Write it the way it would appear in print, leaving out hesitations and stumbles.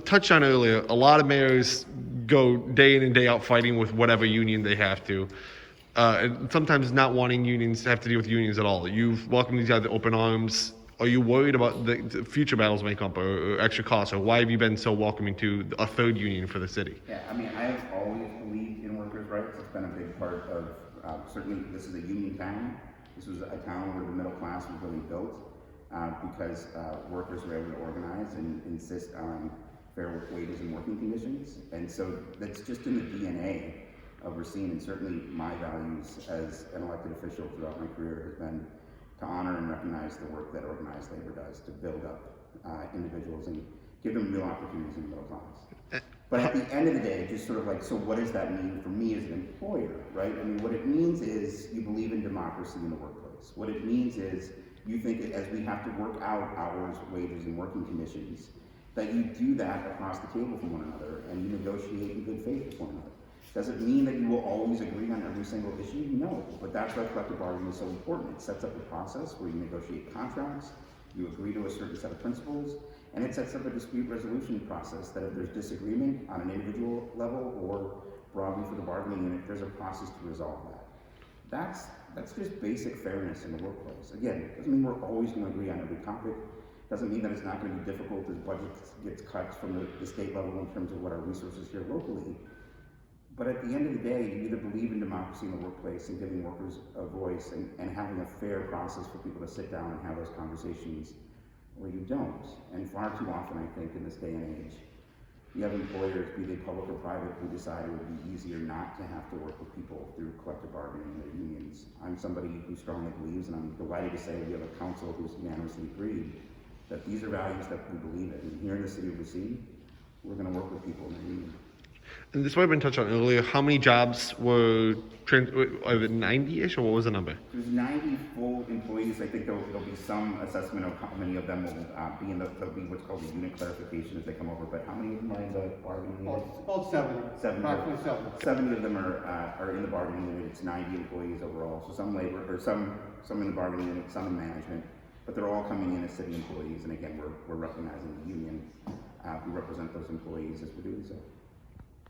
touched on earlier, a lot of mayors go day in and day out fighting with whatever union they have to. And sometimes not wanting unions to have to deal with unions at all. You've welcomed these guys to open arms. Are you worried about the future battles may come up or extra costs? Or why have you been so welcoming to a third union for the city? Yeah, I mean, I have always believed in workers' rights. It's been a big part of, certainly this is a union town. This was a town where the middle class was really built because workers were able to organize and insist on fair wages and working conditions. And so that's just in the DNA of Racine, and certainly my values as an elected official throughout my career has been to honor and recognize the work that organized labor does to build up individuals and give them real opportunities in the middle class. But at the end of the day, just sort of like, so what does that mean for me as an employer, right? I mean, what it means is you believe in democracy in the workplace. What it means is you think that as we have to work out hours, wages, and working conditions, that you do that across the table from one another and you negotiate in good faith with one another. Does it mean that you will always agree on every single issue? No, but that's why collective bargaining is so important. It sets up a process where you negotiate contracts, you agree to a certain set of principles, and it sets up a dispute resolution process that if there's disagreement on an individual level or broadly for the bargaining unit, there's a process to resolve that. That's just basic fairness in the workplace. Again, it doesn't mean we're always going to agree on every topic. Doesn't mean that it's not going to be difficult as budget gets cut from the state level in terms of what our resources here locally. But at the end of the day, you either believe in democracy in the workplace and giving workers a voice and having a fair process for people to sit down and have those conversations, or you don't. And far too often, I think, in this day and age, you have employers, be they public or private, who decide it would be easier not to have to work with people through collective bargaining and their unions. I'm somebody who strongly believes, and I'm delighted to say we have a council who's unanimously agreed that these are values that we believe in. And here in the city of Racine, we're going to work with people in their union. And this might have been touched on earlier. How many jobs were 90-ish, or what was the number? There's 90 full employees. I think there'll be some assessment of how many of them will be in there'll be what's called the unit clarification as they come over. But how many of them are in the bargaining unit? About 70. 70 of them are in the bargaining unit. It's 90 employees overall. So some labor, or some in the bargaining unit, some in management. But they're all coming in as city employees. And again, we're recognizing the union who represent those employees as we're doing so.